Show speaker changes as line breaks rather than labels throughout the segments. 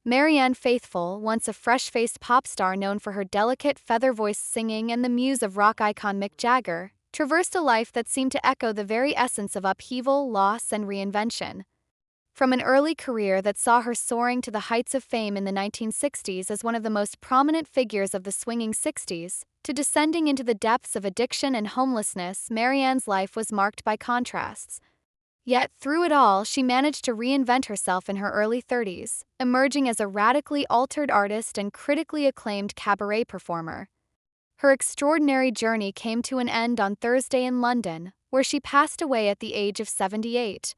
Marianne Faithfull, once a fresh-faced pop star known for her delicate feather-voiced singing and the muse of rock icon Mick Jagger, traversed a life that seemed to echo the very essence of upheaval, loss, and reinvention. From an early career that saw her soaring to the heights of fame in the 1960s as one of the most prominent figures of the swinging 60s, to descending into the depths of addiction and homelessness, Marianne's life was marked by contrasts. Yet, through it all, she managed to reinvent herself in her early 30s, emerging as a radically altered artist and critically acclaimed cabaret performer. Her extraordinary journey came to an end on Thursday in London, where she passed away at the age of 78.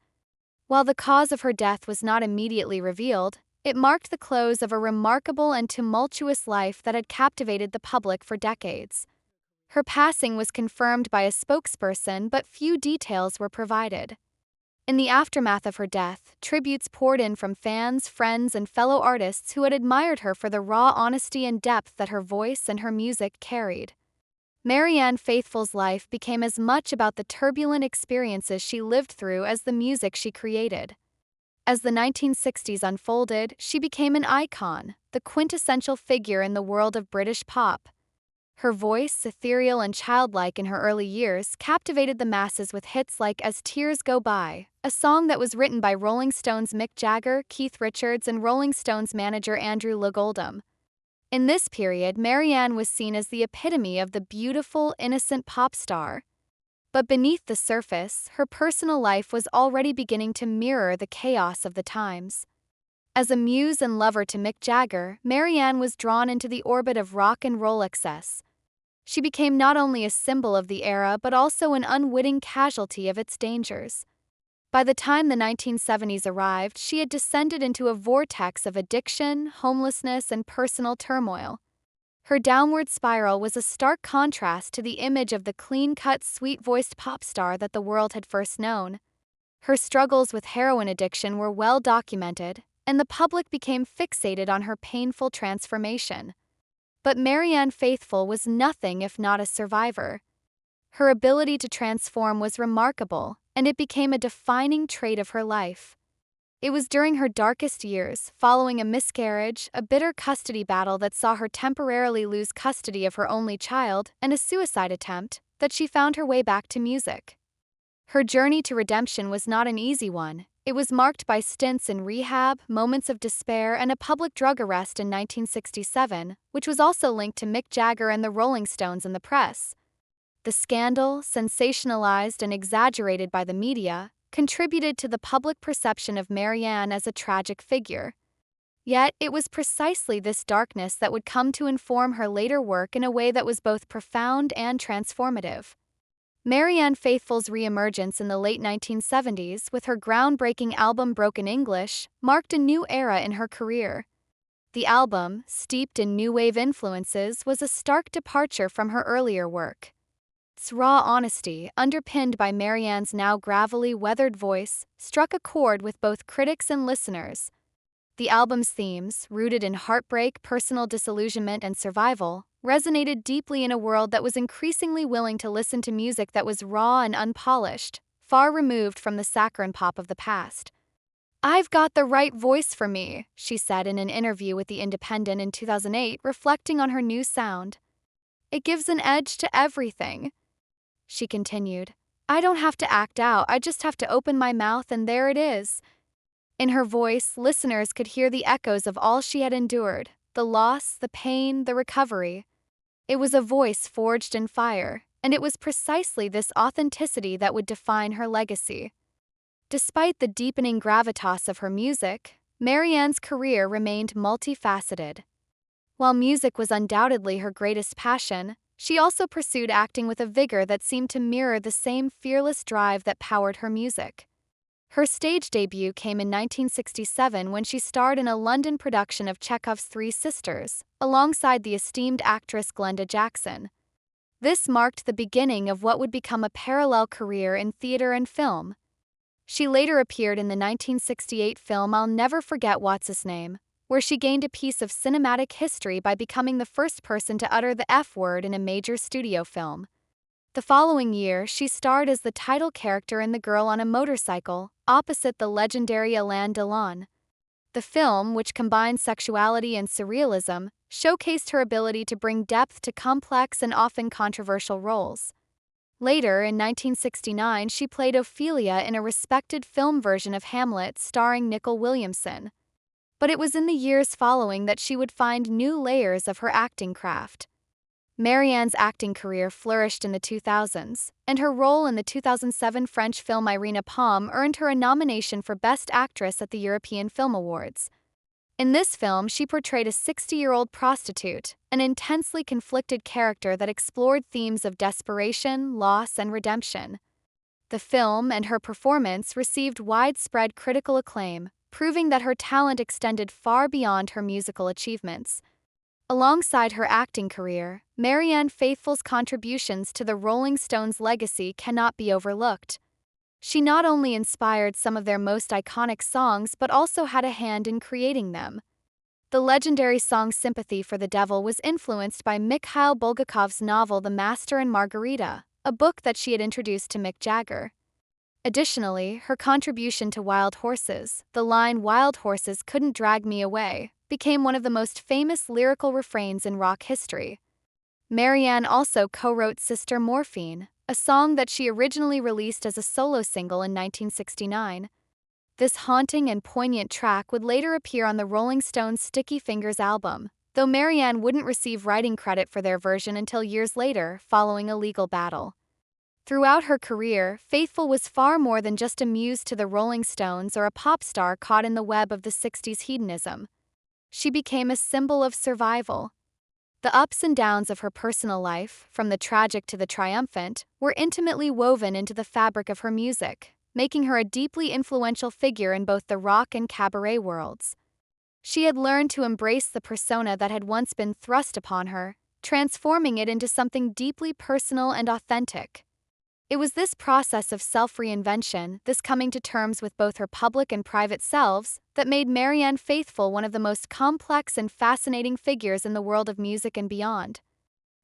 While the cause of her death was not immediately revealed, it marked the close of a remarkable and tumultuous life that had captivated the public for decades. Her passing was confirmed by a spokesperson, but few details were provided. In the aftermath of her death, tributes poured in from fans, friends, and fellow artists who had admired her for the raw honesty and depth that her voice and her music carried. Marianne Faithfull's life became as much about the turbulent experiences she lived through as the music she created. As the 1960s unfolded, she became an icon, the quintessential figure in the world of British pop. Her voice, ethereal and childlike in her early years, captivated the masses with hits like As Tears Go By, a song that was written by Rolling Stones' Mick Jagger, Keith Richards, and Rolling Stones manager Andrew Loog Oldham. In this period, Marianne was seen as the epitome of the beautiful, innocent pop star. But beneath the surface, her personal life was already beginning to mirror the chaos of the times. As a muse and lover to Mick Jagger, Marianne was drawn into the orbit of rock and roll excess. She became not only a symbol of the era but also an unwitting casualty of its dangers. By the time the 1970s arrived, she had descended into a vortex of addiction, homelessness, and personal turmoil. Her downward spiral was a stark contrast to the image of the clean-cut, sweet-voiced pop star that the world had first known. Her struggles with heroin addiction were well documented, and the public became fixated on her painful transformation. But Marianne Faithfull was nothing if not a survivor. Her ability to transform was remarkable, and it became a defining trait of her life. It was during her darkest years, following a miscarriage, a bitter custody battle that saw her temporarily lose custody of her only child, and a suicide attempt, that she found her way back to music. Her journey to redemption was not an easy one. It was marked by stints in rehab, moments of despair, and a public drug arrest in 1967, which was also linked to Mick Jagger and the Rolling Stones in the press. The scandal, sensationalized and exaggerated by the media, contributed to the public perception of Marianne as a tragic figure. Yet, it was precisely this darkness that would come to inform her later work in a way that was both profound and transformative. Marianne Faithfull's reemergence in the late 1970s with her groundbreaking album Broken English marked a new era in her career. The album, steeped in new wave influences, was a stark departure from her earlier work. Its raw honesty, underpinned by Marianne's now gravelly, weathered voice, struck a chord with both critics and listeners. The album's themes, rooted in heartbreak, personal disillusionment, and survival, resonated deeply in a world that was increasingly willing to listen to music that was raw and unpolished, far removed from the saccharine pop of the past. "I've got the right voice for me," she said in an interview with The Independent in 2008, reflecting on her new sound. "It gives an edge to everything." She continued, "I don't have to act out, I just have to open my mouth and there it is." In her voice, listeners could hear the echoes of all she had endured, the loss, the pain, the recovery. It was a voice forged in fire, and it was precisely this authenticity that would define her legacy. Despite the deepening gravitas of her music, Marianne's career remained multifaceted. While music was undoubtedly her greatest passion, she also pursued acting with a vigor that seemed to mirror the same fearless drive that powered her music. Her stage debut came in 1967 when she starred in a London production of Chekhov's Three Sisters, alongside the esteemed actress Glenda Jackson. This marked the beginning of what would become a parallel career in theater and film. She later appeared in the 1968 film I'll Never Forget What's His Name, where she gained a piece of cinematic history by becoming the first person to utter the F word in a major studio film. The following year, she starred as the title character in The Girl on a Motorcycle, opposite the legendary Alain Delon. The film, which combined sexuality and surrealism, showcased her ability to bring depth to complex and often controversial roles. Later, in 1969, she played Ophelia in a respected film version of Hamlet starring Nicol Williamson. But it was in the years following that she would find new layers of her acting craft. Marianne's acting career flourished in the 2000s, and her role in the 2007 French film Irina Palm earned her a nomination for Best Actress at the European Film Awards. In this film, she portrayed a 60-year-old prostitute, an intensely conflicted character that explored themes of desperation, loss, and redemption. The film and her performance received widespread critical acclaim, proving that her talent extended far beyond her musical achievements. Alongside her acting career, Marianne Faithfull's contributions to the Rolling Stones' legacy cannot be overlooked. She not only inspired some of their most iconic songs but also had a hand in creating them. The legendary song Sympathy for the Devil was influenced by Mikhail Bulgakov's novel The Master and Margarita, a book that she had introduced to Mick Jagger. Additionally, her contribution to Wild Horses, the line "Wild Horses couldn't drag me away," became one of the most famous lyrical refrains in rock history. Marianne also co-wrote Sister Morphine, a song that she originally released as a solo single in 1969. This haunting and poignant track would later appear on the Rolling Stones' Sticky Fingers album, though Marianne wouldn't receive writing credit for their version until years later, following a legal battle. Throughout her career, Faithfull was far more than just a muse to the Rolling Stones or a pop star caught in the web of the 60s hedonism. She became a symbol of survival. The ups and downs of her personal life, from the tragic to the triumphant, were intimately woven into the fabric of her music, making her a deeply influential figure in both the rock and cabaret worlds. She had learned to embrace the persona that had once been thrust upon her, transforming it into something deeply personal and authentic. It was this process of self-reinvention, this coming to terms with both her public and private selves, that made Marianne Faithfull one of the most complex and fascinating figures in the world of music and beyond.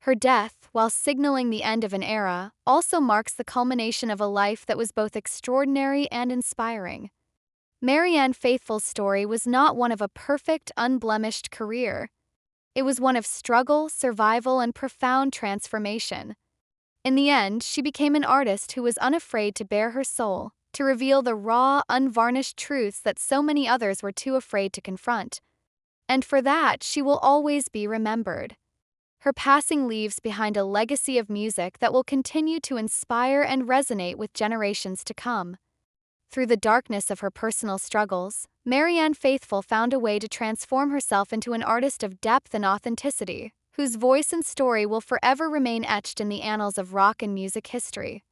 Her death, while signaling the end of an era, also marks the culmination of a life that was both extraordinary and inspiring. Marianne Faithfull's story was not one of a perfect, unblemished career. It was one of struggle, survival, and profound transformation. In the end, she became an artist who was unafraid to bare her soul, to reveal the raw, unvarnished truths that so many others were too afraid to confront. And for that, she will always be remembered. Her passing leaves behind a legacy of music that will continue to inspire and resonate with generations to come. Through the darkness of her personal struggles, Marianne Faithfull found a way to transform herself into an artist of depth and authenticity, whose voice and story will forever remain etched in the annals of rock and music history.